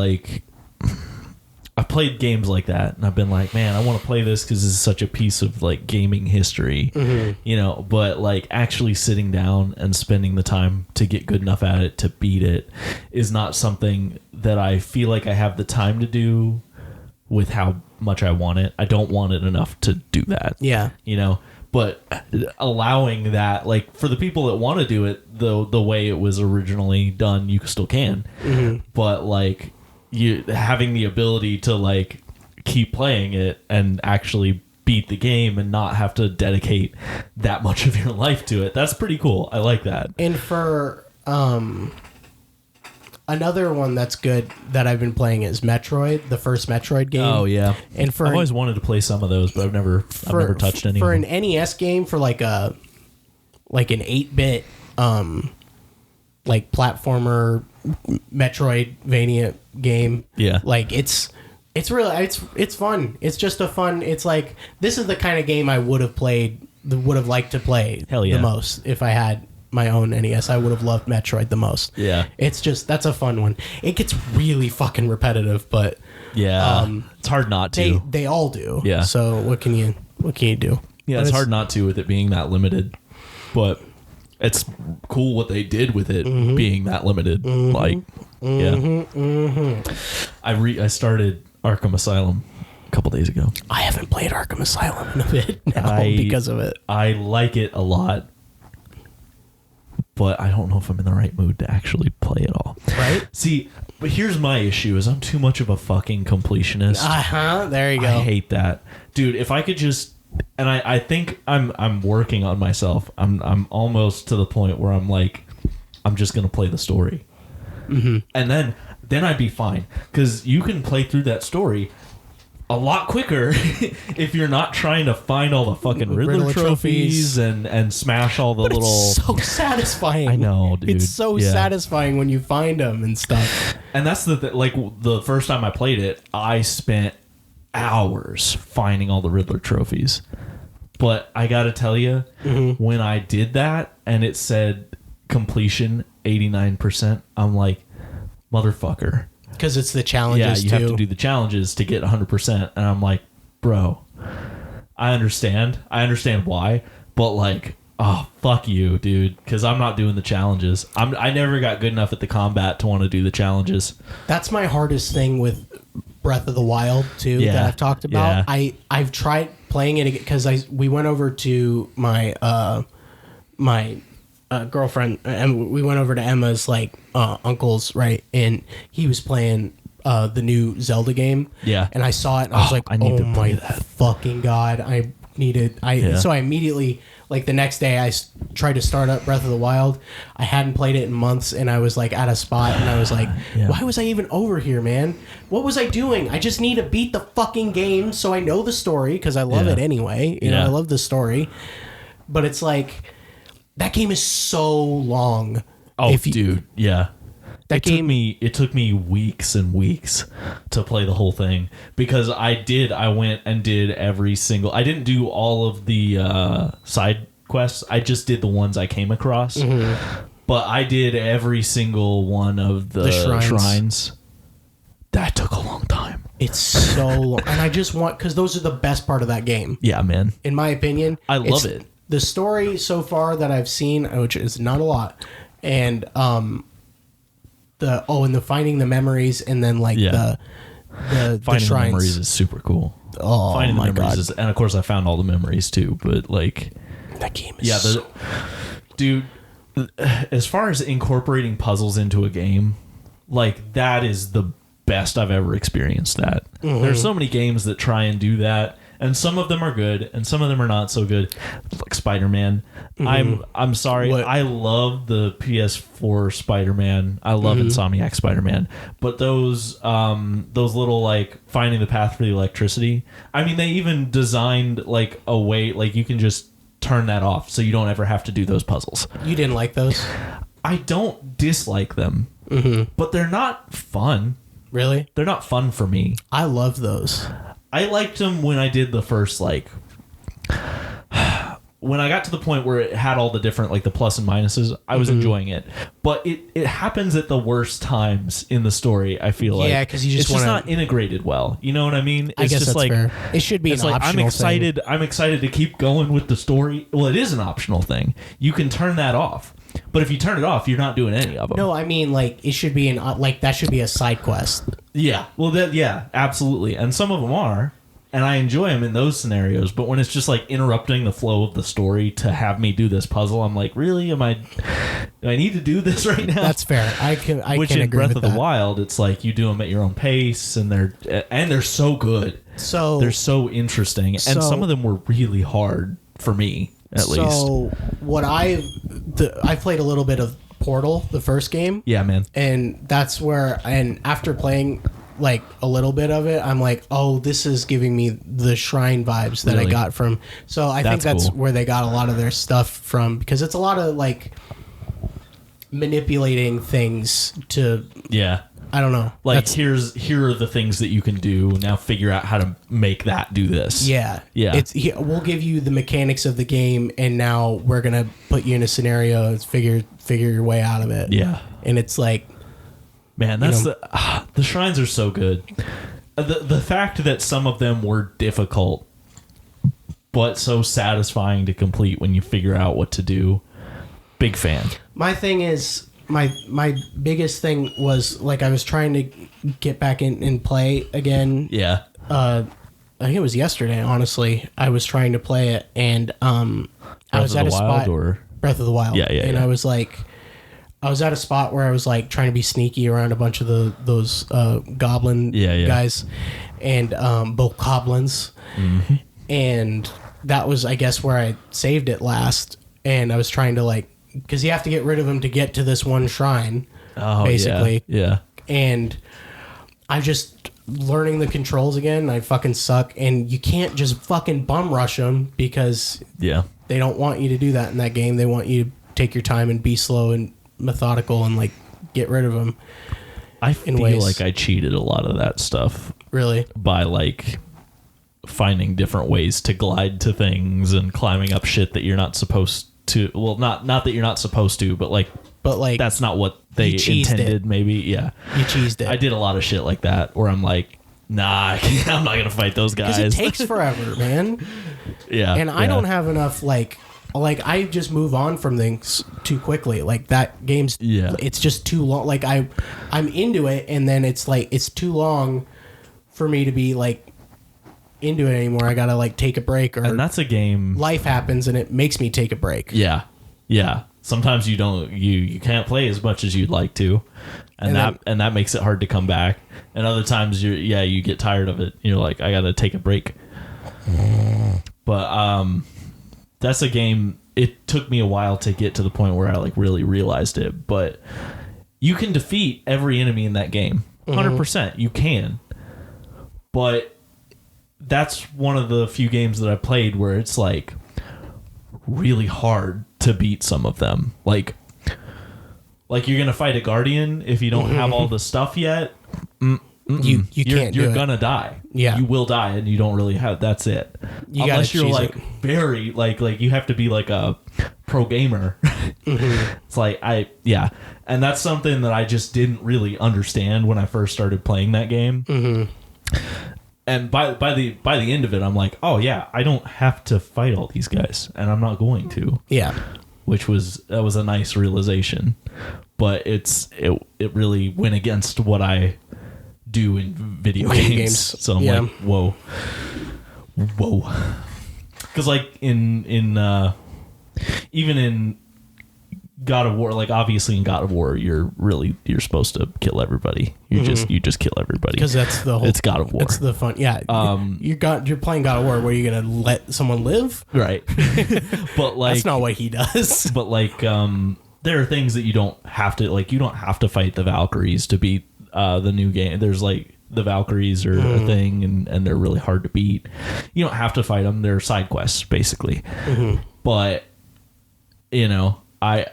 I've played games like that, and I've been like, man, I want to play this because this is such a piece of like gaming history, but like actually sitting down and spending the time to get good enough at it to beat it is not something that I feel like I have the time to do with how much I want it. I don't want it enough to do that. Yeah. But allowing that, like, for the people that want to do it the way it was originally done, you still can. But you having the ability to like keep playing it and actually beat the game and not have to dedicate that much of your life to it. That's pretty cool. I like that. And for another one that's good that I've been playing is Metroid, the first Metroid game. Oh yeah. And I've always wanted to play some of those, but I've never touched any. For an NES game, for like an 8-bit like platformer Metroidvania game. Yeah. Like it's fun. It's just a fun. It's like this is the kind of game I would have liked to play the most if I had my own NES. I would have loved Metroid the most. Yeah. That's a fun one. It gets really fucking repetitive, but it's hard not to. They all do. Yeah. So what can you do? Yeah, But it's hard not to with it being that limited, but it's cool what they did with it being that limited. I started Arkham Asylum a couple days ago. I haven't played Arkham Asylum in a bit now because of it. I like it a lot, but I don't know if I'm in the right mood to actually play it all. Right? See, but here's my issue: is I'm too much of a fucking completionist. There you go. I hate that, dude. If I could just, and I think I'm working on myself. I'm almost to the point where I'm like, I'm just gonna play the story, and then I'd be fine, because you can play through that story a lot quicker if you're not trying to find all the fucking Riddler trophies and smash all the little. It's so satisfying. I know, dude. It's so satisfying when you find them and stuff. And that's like the first time I played it, I spent hours finding all the Riddler trophies. But I gotta tell you, when I did that and it said completion 89%, I'm like, motherfucker. Because it's the challenges, you have to do the challenges to get 100%. And I'm like, bro, I understand why, but like, oh, fuck you, dude, because I'm not doing the challenges. I never got good enough at the combat to want to do the challenges. That's my hardest thing with Breath of the Wild too, that I've talked about. I've tried playing it because we went over to my girlfriend, and we went over to Emma's like uncle's, right, and he was playing the new Zelda game. Yeah. And I saw it and I was like, I need oh to my play that. fucking god, so I immediately, like the next day, I tried to start up Breath of the Wild. I hadn't played it in months, and I was like at a spot, and I was like, why was I even over here, man? What was I doing? I just need to beat the fucking game so I know the story, because I love it anyway. You know, I love the story. But it's like, that game is so long. Oh, dude, yeah. It took me weeks and weeks to play the whole thing, because I went and did every single. I didn't do all of the side quests. I just did the ones I came across. But I did every single one of the shrines. That took a long time. It's so long, and I just want, because those are the best part of that game. Yeah, man. In my opinion, I love it. The story so far that I've seen, which is not a lot, and the finding the memories, and then like the finding shrines. the memories is super cool. Oh finding my the memories god! Is, and of course I found all the memories too. But like, that game is dude. As far as incorporating puzzles into a game, like that is the best I've ever experienced. That there's so many games that try and do that. And some of them are good, and some of them are not so good. Like Spider-Man. I'm sorry. What? I love the PS4 Spider-Man. I love Insomniac Spider-Man. But those little like finding the path for the electricity. I mean, they even designed like a way like you can just turn that off, so you don't ever have to do those puzzles. You didn't like those? I don't dislike them, but they're not fun. Really? They're not fun for me. I love those. I liked them when I did the first, like, when I got to the point where it had all the different, like, the plus and minuses, I was enjoying it. But it happens at the worst times in the story, I feel like. Yeah, because you just want to... It's just not integrated well. You know what I mean? I guess just that's like, fair. It should be an optional thing. I'm excited to keep going with the story. Well, it is an optional thing. You can turn that off. But if you turn it off, you're not doing any of them. No, I mean, like, it should be that should be a side quest. Yeah. Well, yeah, absolutely. And some of them are. And I enjoy them in those scenarios, but when it's just like interrupting the flow of the story to have me do this puzzle, I'm like, really? Do I need to do this right now? That's fair. I can agree in Breath with of that. the Wild, it's like you do them at your own pace, and they're so good. So they're so interesting, and some of them were really hard for me, at least. So what I played a little bit of Portal, the first game. Yeah, man. And that's where, and after playing like a little bit of it, I'm like, oh, this is giving me the shrine vibes that I got from. So I think that's cool. Where they got a lot of their stuff from, because it's a lot of like manipulating things to. Yeah. I don't know. Like here are the things that you can do. Now figure out how to make that do this. Yeah. Yeah. We'll give you the mechanics of the game, and now we're gonna put you in a scenario and figure your way out of it. Yeah. And it's like, man, that's the shrines are so good. The fact that some of them were difficult, but so satisfying to complete when you figure out what to do. Big fan. My thing is. My biggest thing was like I was trying to get back in and play again. Yeah. I think it was yesterday. Honestly, I was trying to play it, and I was at a spot. Breath of the Wild. Yeah. And I was like, I was at a spot where I was like trying to be sneaky around a bunch of those goblin guys, and both goblins, and that was I guess where I saved it last, and I was trying to like. Because you have to get rid of them to get to this one shrine, basically. Yeah. And I'm just learning the controls again. I fucking suck. And you can't just fucking bum rush them because they don't want you to do that in that game. They want you to take your time and be slow and methodical and like get rid of them. I feel like I cheated a lot of that stuff. Really? By like finding different ways to glide to things and climbing up shit that you're not supposed to. Well, not that you're not supposed to, but like that's not what they intended. Maybe, yeah. You cheesed it. I did a lot of shit like that where I'm like, nah, I'm not gonna fight those guys. Because it takes forever, man. Yeah, and I don't have enough like I just move on from things too quickly. Like that game's, it's just too long. Like I'm into it, and then it's like it's too long for me to be like. Into it anymore. I gotta like take a break, and that's a game. Life happens, and it makes me take a break. Yeah. Sometimes you can't play as much as you'd like to, and that makes it hard to come back. And other times you get tired of it. You're like, I gotta take a break. But that's a game. It took me a while to get to the point where I like really realized it. But you can defeat every enemy in that game, 100%. You can, but. That's one of the few games that I played where it's like really hard to beat some of them. Like you're gonna fight a guardian if you don't have all the stuff yet. You can't. You're gonna die. Yeah, you will die, and you don't really have. That's it. Unless you're like very like you have to be like a pro gamer. It's like and that's something that I just didn't really understand when I first started playing that game. And by the end of it, I'm like, oh yeah, I don't have to fight all these guys, and I'm not going to. Yeah, that was a nice realization, but it really went against what I do in video games. So I'm like, whoa, because like in even in God of War, like obviously in God of War, you're supposed to kill everybody. You just kill everybody because that's the whole. It's God of War. It's the fun. Yeah. You're playing God of War. Where you're gonna let someone live, right? But like that's not what he does. But like there are things that you don't have to like. You don't have to fight the Valkyries to beat the new game. There's like the Valkyries are a thing, and they're really hard to beat. You don't have to fight them. They're side quests basically. But you know, I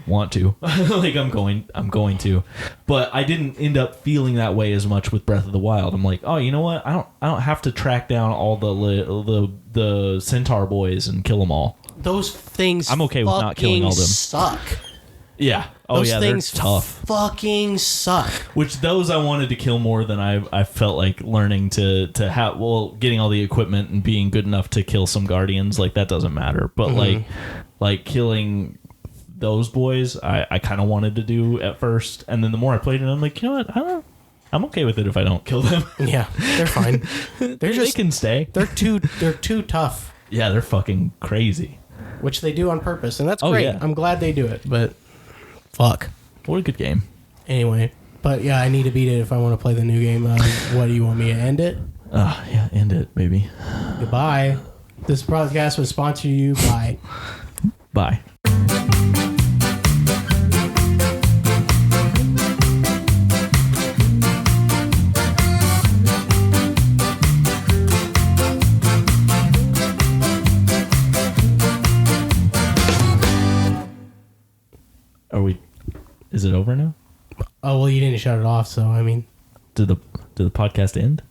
want to like I'm going to, but I didn't end up feeling that way as much with Breath of the Wild. I'm like, oh, you know what? I don't have to track down all the centaur boys and kill them all. Those things I'm okay with not killing all of them. Suck. Yeah. Oh those yeah, things they're tough. Fucking suck. Which those I wanted to kill more than I felt like learning to have. Well, getting all the equipment and being good enough to kill some guardians, like that doesn't matter. But like killing those boys I kind of wanted to do at first, and then the more I played it, I'm like, you know what, I'm okay with it if I don't kill them. Yeah, they're fine. They can stay. They're too tough. Yeah, they're fucking crazy. Which they do on purpose, and that's great. Yeah. I'm glad they do it, but fuck. What a good game. Anyway, but yeah, I need to beat it if I want to play the new game. What do you want me to end it? Yeah, end it, baby. Goodbye. This podcast was sponsored to you by... Bye. Is it over now? Oh, well, you didn't shut it off, so I mean... Did the podcast end?